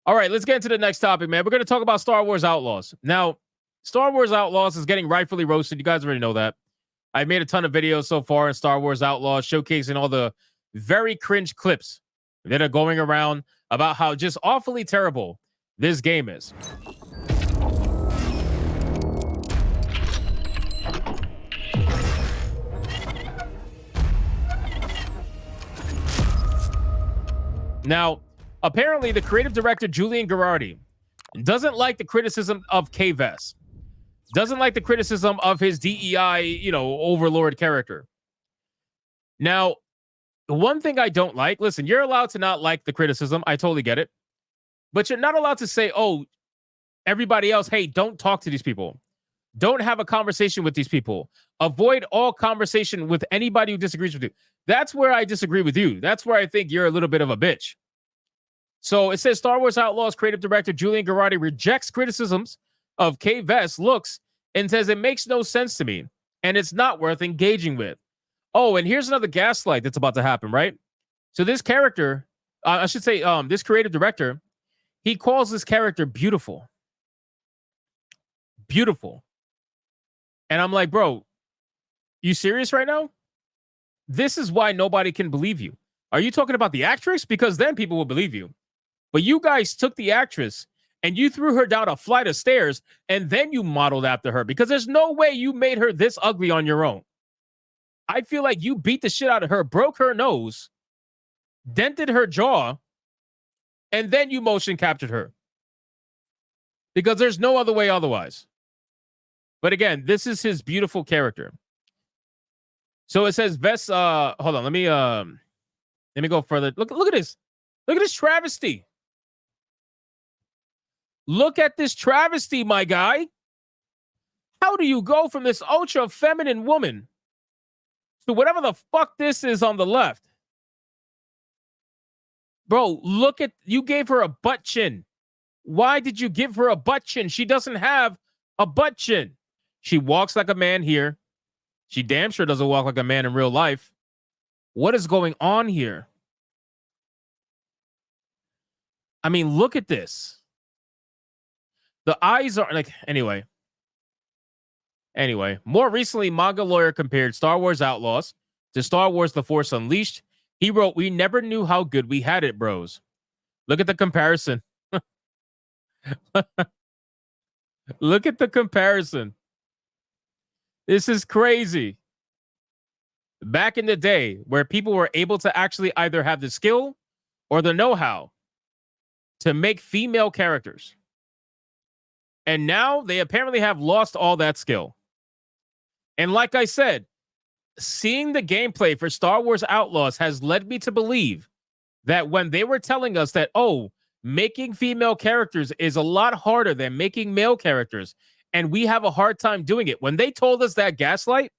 All right, let's get into the next topic, man. We're going to talk about Star Wars Outlaws. Now, Star Wars Outlaws is getting rightfully roasted. You guys already know that. I made a ton of videos so far in Star Wars Outlaws showcasing all the very cringe clips that are going around about how just awfully terrible this game is. Now, apparently, the creative director, Julian Gerardi, doesn't like the criticism of COPES. Doesn't like the criticism of his DEI, overlord character. Now, the one thing I don't like, listen, you're allowed to not like the criticism. I totally get it. But you're not allowed to say, oh, everybody else, hey, don't talk to these people. Don't have a conversation with these people. Avoid all conversation with anybody who disagrees with you. That's where I disagree with you. That's where I think you're a little bit of a bitch. So it says Star Wars Outlaws creative director Julian Gerardi rejects criticisms of COPES looks and says it makes no sense to me and it's not worth engaging with. Oh, and here's another gaslight that's about to happen, right? So this character, this creative director, he calls this character beautiful. Beautiful. And I'm like, bro, you serious right now? This is why nobody can believe you. Are you talking about the actress? Because then people will believe you. But you guys took the actress and you threw her down a flight of stairs and then you modeled after her because there's no way you made her this ugly on your own. I feel like you beat the shit out of her, broke her nose, dented her jaw, and then you motion captured her. Because there's no other way otherwise. But again, this is his beautiful character. So it says Vess, hold on, let me go further. Look at this. Look at this travesty. Look at this travesty, my guy. How do you go from this ultra feminine woman to whatever the fuck this is on the left? Bro, look at, you gave her a butt chin. Why did you give her a butt chin? She doesn't have a butt chin. She walks like a man here. She damn sure doesn't walk like a man in real life. What is going on here? I mean, look at this. The eyes are like, anyway, more recently, manga lawyer compared Star Wars Outlaws to Star Wars The Force Unleashed. He wrote, "We never knew how good we had it, bros." Look at the comparison. Look at the comparison. This is crazy. Back in the day where people were able to actually either have the skill or the know-how to make female characters. And now they apparently have lost all that skill. And like I said, seeing the gameplay for Star Wars Outlaws has led me to believe that when they were telling us that, oh, making female characters is a lot harder than making male characters, and we have a hard time doing it. When they told us that gaslight,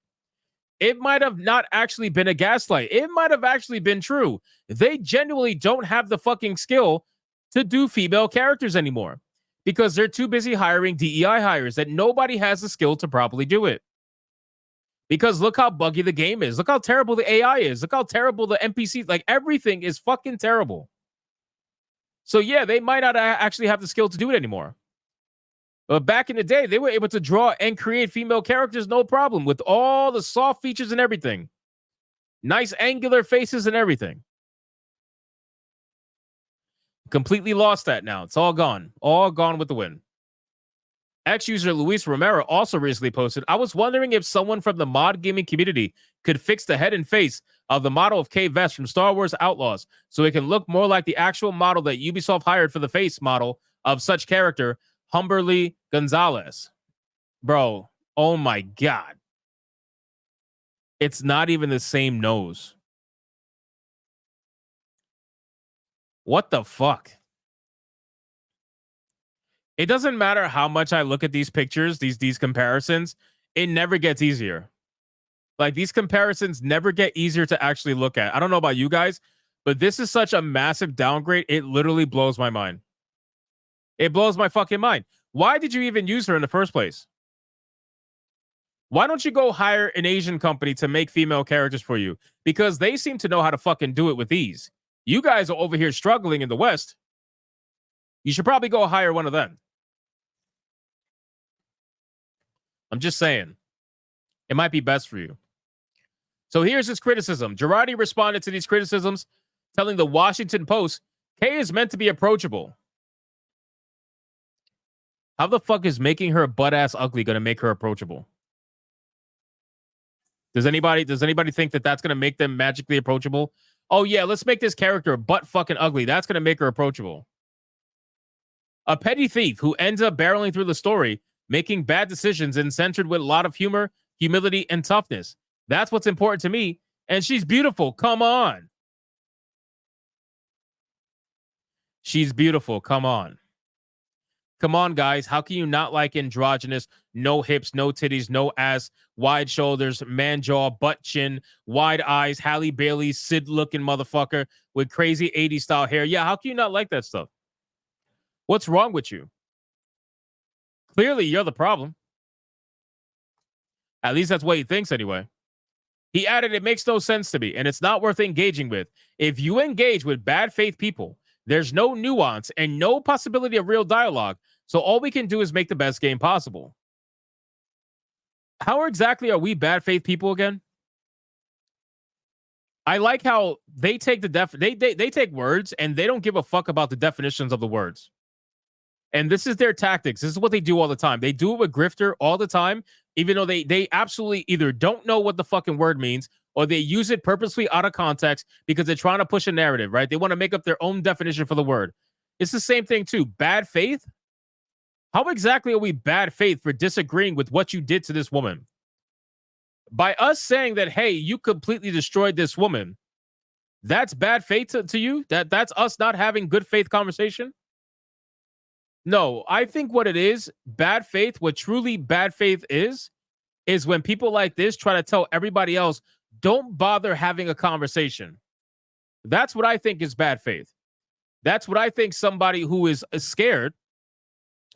it might have not actually been a gaslight. It might have actually been true. They genuinely don't have the fucking skill to do female characters anymore because they're too busy hiring DEI hires that nobody has the skill to properly do it. Because look how buggy the game is. Look how terrible the AI is. Look how terrible the NPCs, like everything is fucking terrible. So yeah, they might not actually have the skill to do it anymore. But back in the day, they were able to draw and create female characters no problem with all the soft features and everything. Nice angular faces and everything. Completely lost that now. It's all gone. All gone with the wind. Ex-user Luis Romero also recently posted, "I was wondering if someone from the mod gaming community could fix the head and face of the model of COPES from Star Wars Outlaws so it can look more like the actual model that Ubisoft hired for the face model of such character, Humberly Gonzalez." Bro, oh my God. It's not even the same nose. What the fuck? It doesn't matter how much I look at these pictures, these comparisons, it never gets easier. Like, these comparisons never get easier to actually look at. I don't know about you guys, but this is such a massive downgrade. It literally blows my mind. It blows my fucking mind. Why did you even use her in the first place? Why don't you go hire an Asian company to make female characters for you? Because they seem to know how to fucking do it with ease. You guys are over here struggling in the West. You should probably go hire one of them. I'm just saying. It might be best for you. So here's his criticism. Girardi responded to these criticisms, telling the Washington Post, Kay is meant to be approachable. How the fuck is making her butt-ass ugly going to make her approachable? Does anybody think that that's going to make them magically approachable? Oh, yeah, let's make this character butt fucking ugly. That's going to make her approachable. A petty thief who ends up barreling through the story, making bad decisions and centered with a lot of humor, humility, and toughness. That's what's important to me. And she's beautiful. Come on. She's beautiful. Come on. Come on, guys. How can you not like androgynous, no hips, no titties, no ass, wide shoulders, man jaw, butt chin, wide eyes, Halle Bailey, Sid looking motherfucker with crazy 80s style hair? Yeah, how can you not like that stuff? What's wrong with you? Clearly, you're the problem. At least that's what he thinks anyway. He added, it makes no sense to me, and it's not worth engaging with. If you engage with bad faith people, there's no nuance and no possibility of real dialogue. So all we can do is make the best game possible. How exactly are we bad faith people again? I like how they take they take words and they don't give a fuck about the definitions of the words. And this is their tactics. This is what they do all the time. They do it with Grifter all the time, even though they absolutely either don't know what the fucking word means or they use it purposely out of context because they're trying to push a narrative, right? They want to make up their own definition for the word. It's the same thing too. Bad faith? How exactly are we bad faith for disagreeing with what you did to this woman? By us saying that, hey, you completely destroyed this woman, that's bad faith to you? That's us not having good faith conversation? No, I think what it is, bad faith, what truly bad faith is when people like this try to tell everybody else, don't bother having a conversation. That's what I think is bad faith. That's what I think somebody who is scared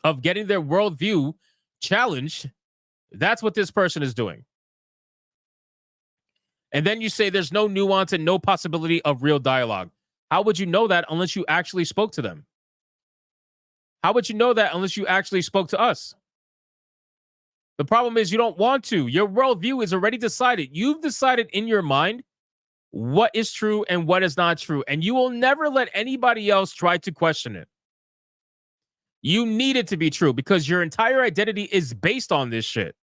of getting their worldview challenged, that's what this person is doing. And then you say there's no nuance and no possibility of real dialogue. How would you know that unless you actually spoke to them? How would you know that unless you actually spoke to us? The problem is you don't want to. Your worldview is already decided. You've decided in your mind what is true and what is not true. And you will never let anybody else try to question it. You need it to be true because your entire identity is based on this shit.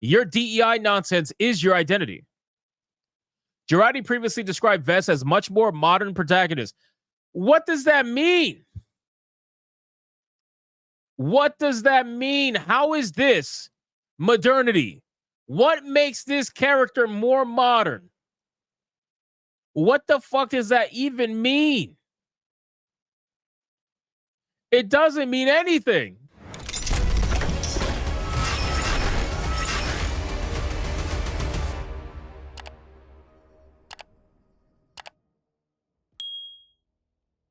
Your DEI nonsense is your identity. Girardi previously described Vess as much more modern protagonist. What does that mean? What does that mean? How is this modernity? What makes this character more modern? What the fuck does that even mean? It doesn't mean anything.